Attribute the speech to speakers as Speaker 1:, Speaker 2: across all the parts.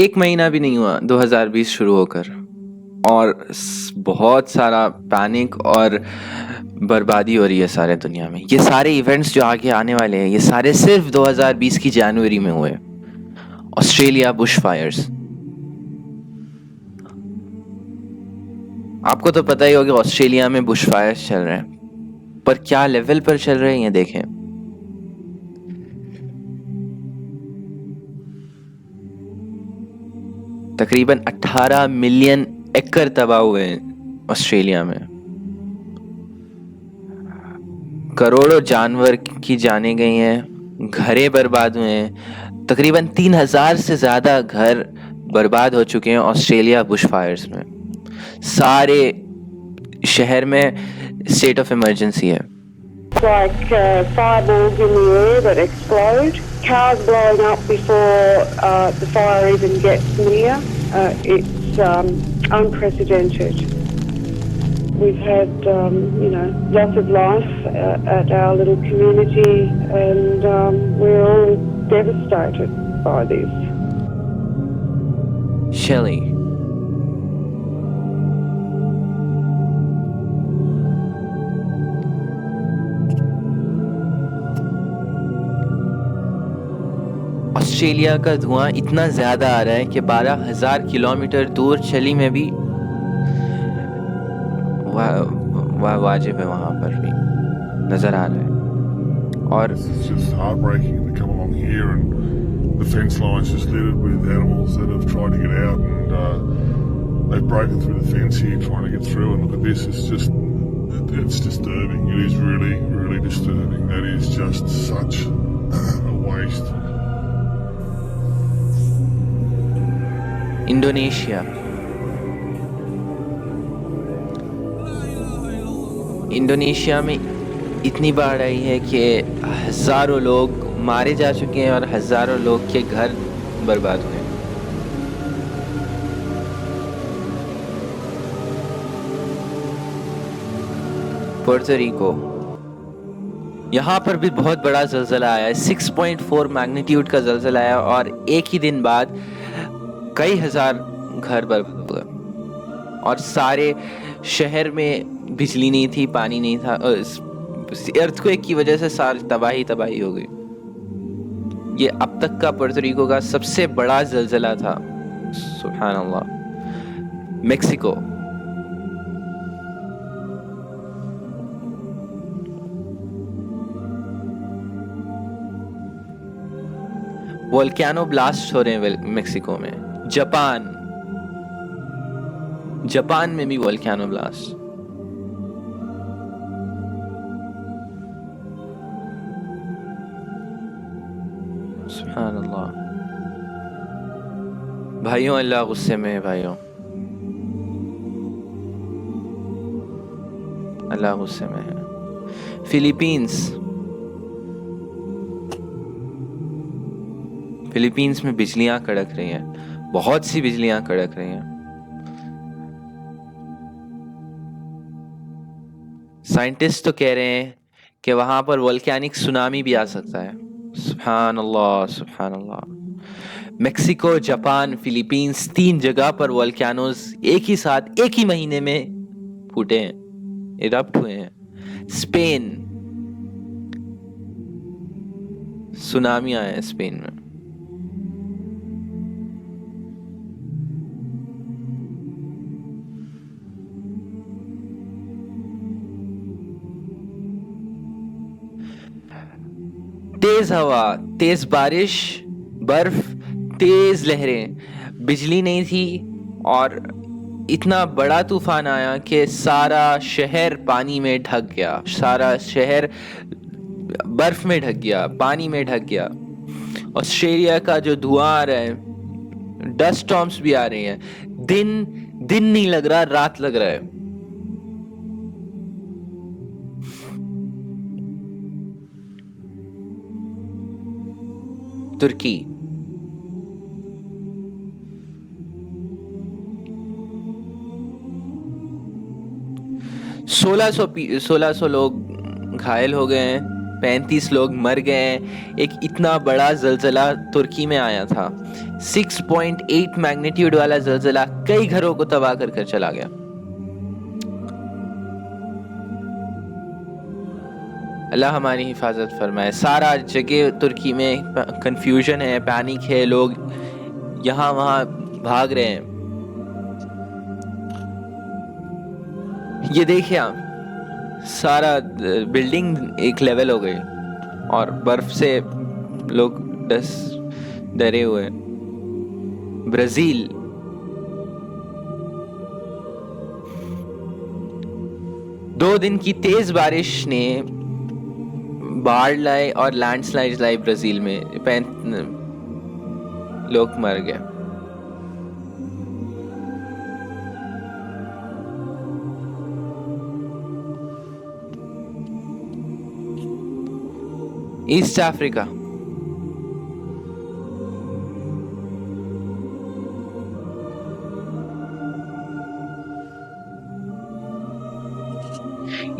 Speaker 1: एक महीना भी नहीं हुआ 2020 शुरू होकर, और बहुत सारा पैनिक और बर्बादी हो रही है सारे दुनिया में। ये सारे इवेंट्स जो आगे आने वाले हैं, ये सारे सिर्फ 2020 की जनवरी में हुए। ऑस्ट्रेलिया बुश फायर्स, आपको तो पता ही होगा ऑस्ट्रेलिया में बुश फायर्स चल रहे हैं, पर क्या लेवल पर चल रहे हैं ये देखें। तकरीबन 18 मिलियन एकड़ तबाह हुए हैं ऑस्ट्रेलिया में। करोड़ों जानवर की जानें गई हैं, घरें बर्बाद हुए हैं। तकरीबन 3000 से ज्यादा घर बर्बाद हो चुके हैं ऑस्ट्रेलिया बुश फायर्स में। सारे शहर में स्टेट ऑफ इमरजेंसी है।
Speaker 2: Like fireballs in the air that explode, cars blowing up before the fire even gets near. It's unprecedented. We've had, loss of life at our little community, and we're all devastated by this.
Speaker 1: Shelley, Australia का धुआं इतना ज्यादा आ रहा है कि 12,000 kilometre दूर चली में भी वाजिब है, वहां पर भी नजर आ रहा है। और
Speaker 3: it's just heartbreaking to come along here and the fence lines just littered with animals that have tried to get out, and they've broken through the fence here trying to get through, and look at this. It's disturbing. It is really, really disturbing. That is just such a waste.
Speaker 1: Indonesia में इतनी बाढ़ आई है कि हजारों लोग मारे जा चुके हैं और हजारों लोग के घर बर्बाद हुए। पुर्तो रिको, यहाँ पर भी बहुत बड़ा ज़लज़ला आया है। 6.4 मैग्नीट्यूड का ज़लज़ला आया और एक ही दिन बाद कई हजार घर बर्बाद हुए और सारे शहर में बिजली नहीं थी, पानी नहीं था। अर्थक्वेक की वजह से सारी तबाही हो गई। ये अब तक का पुर्तो रिको का सबसे बड़ा ज़लज़ला था। सुभान अल्लाह। मेक्सिको, वोल्केनो ब्लास्ट हो रहे हैं मेक्सिको में। जापान में भी वोल्केनो ब्लास्ट। सुभान अल्लाह। भाइयों, अल्लाह गुस्से में है भाइयों, अल्लाह गुस्से में है। फिलीपींस में बिजलियां कड़क रही हैं, बहुत सी बिजलियां कड़क रही हैं। साइंटिस्ट तो कह रहे हैं कि वहां पर वोल्केनिक सुनामी भी आ सकता है। सुभान अल्लाह, सुभान अल्लाह। मेक्सिको, जापान, फिलीपींस, 3 जगह पर वोल्केनोज एक ही साथ एक ही महीने में फूटे हैं, इरप्ट हुए हैं। स्पेन, सुनामी आया है स्पेन में। तेज हवा, तेज बारिश, बर्फ, तेज लहरें, बिजली नहीं थी और इतना बड़ा तूफान आया कि सारा शहर पानी में ढक गया, सारा शहर बर्फ में ढक गया, पानी में ढक गया। ऑस्ट्रेलिया का जो धुआं आ रहा है, डस्ट स्टॉर्म्स भी आ रही हैं। दिन नहीं लग रहा, रात लग रहा है। तुर्की, 1600 लोग घायल हो गए हैं 35 लोग मर गए हैं। एक इतना बड़ा ज़लज़ला तुर्की में आया था, 6.8 मैग्नीट्यूड वाला ज़लज़ला कई घरों को तबाह कर कर चला गया। अल्लाह हमारी हिफाजत फरमाए। सारा जगह तुर्की में कंफ्यूजन है, पैनिक है, लोग यहाँ वहाँ भाग रहे हैं। ये देखिए आप, सारा बिल्डिंग एक लेवल हो गई और बर्फ से लोग डरे हुए हैं। ब्राजील, दो दिन की तेज बारिश ने बाढ़ लाई और लैंडस्लाइड लाई ब्राजील में, लोग मर गए। ईस्ट अफ्रीका,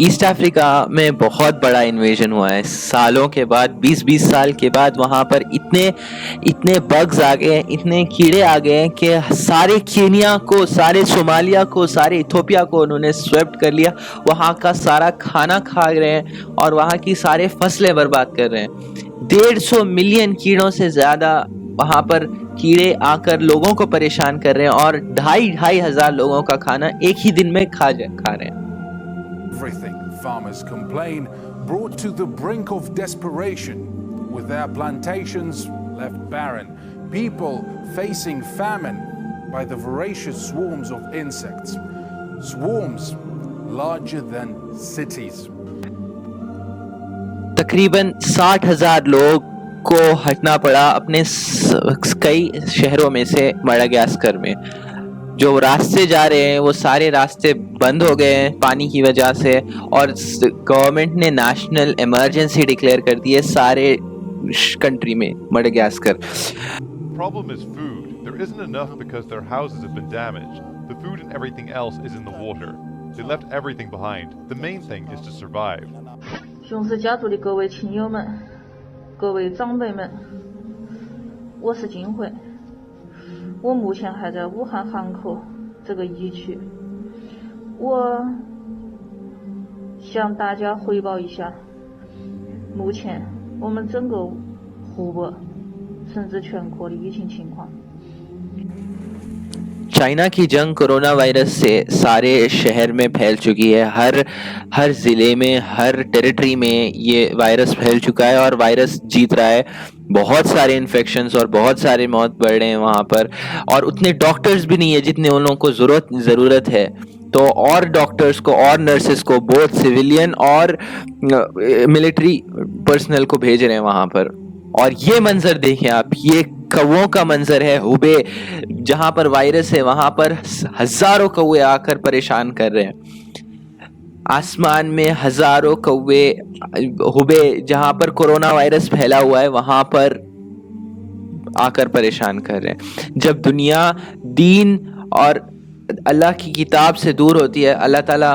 Speaker 1: ईस्ट अफ्रीका में बहुत बड़ा इन्वेजन हुआ है सालों के बाद, 20-20 साल के बाद। वहां पर इतने बग्स आ गए, इतने कीड़े आ गए कि सारे केनिया को, सारे सोमालिया को, सारे इथोपिया को उन्होंने स्वेप्ट कर लिया। वहां का सारा खाना खा रहे हैं और वहां की सारे फसलें बर्बाद कर रहे हैं। 150 मिलियन कीड़ों से ज्यादा वहां पर कीड़े आकर लोगों को परेशान कर रहे हैं और 2,500 लोगों का खाना एक ही दिन में खा रहे हैं।
Speaker 4: Everything, farmers complain, brought to the brink of desperation, with their plantations left barren, people facing famine by the voracious swarms of insects, swarms larger than cities.
Speaker 1: तकरीबन 60,000 लोग को हटना पड़ा अपने कई शहरों में से मडागास्कर में। जो रास्ते जा रहे हैं वो सारे रास्ते बंद हो गए हैं पानी की वजह से, और गवर्नमेंट ने नेशनल इमरजेंसी डिक्लेयर कर दी है सारे कंट्री में, Madagascar.
Speaker 5: Problem is food. There isn't enough because their houses have been damaged. The food and everything else is in the water. They left everything behind. The main thing is to survive.
Speaker 6: 雄狮家族的各位亲友们，各位长辈们，我是金慧。我目前还在武汉汉口这个疫区，我向大家汇报一下，目前我们整个湖北甚至全国的疫情情况。
Speaker 1: चाइना की जंग corona virus से सारे शहर में फैल चुकी है। हर ज़िले में, हर टेरिटरी में ये वायरस फैल चुका है और वायरस जीत रहा है। बहुत सारे इन्फेक्शंस और बहुत सारे मौत बढ़ रहे हैं वहाँ पर, और उतने डॉक्टर्स भी नहीं है जितने उन लोगों को ज़रूरत है। तो और डॉक्टर्स को और नर्सेस को, बोथ सिविलियन और मिलिट्री पर्सनल को भेज रहे हैं वहाँ पर। और ये मंजर देखें आप, ये कौवों का मंजर है। हुबे जहां पर वायरस है वहां पर हजारों कौवे आकर परेशान कर रहे हैं। आसमान में हजारों कौवे, हुबे जहां पर कोरोना वायरस फैला हुआ है वहां पर आकर परेशान कर रहे हैं। जब दुनिया दीन और अल्लाह की किताब से दूर होती है, अल्लाह ताला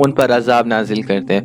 Speaker 1: उन पर अजाब नाजिल करते हैं।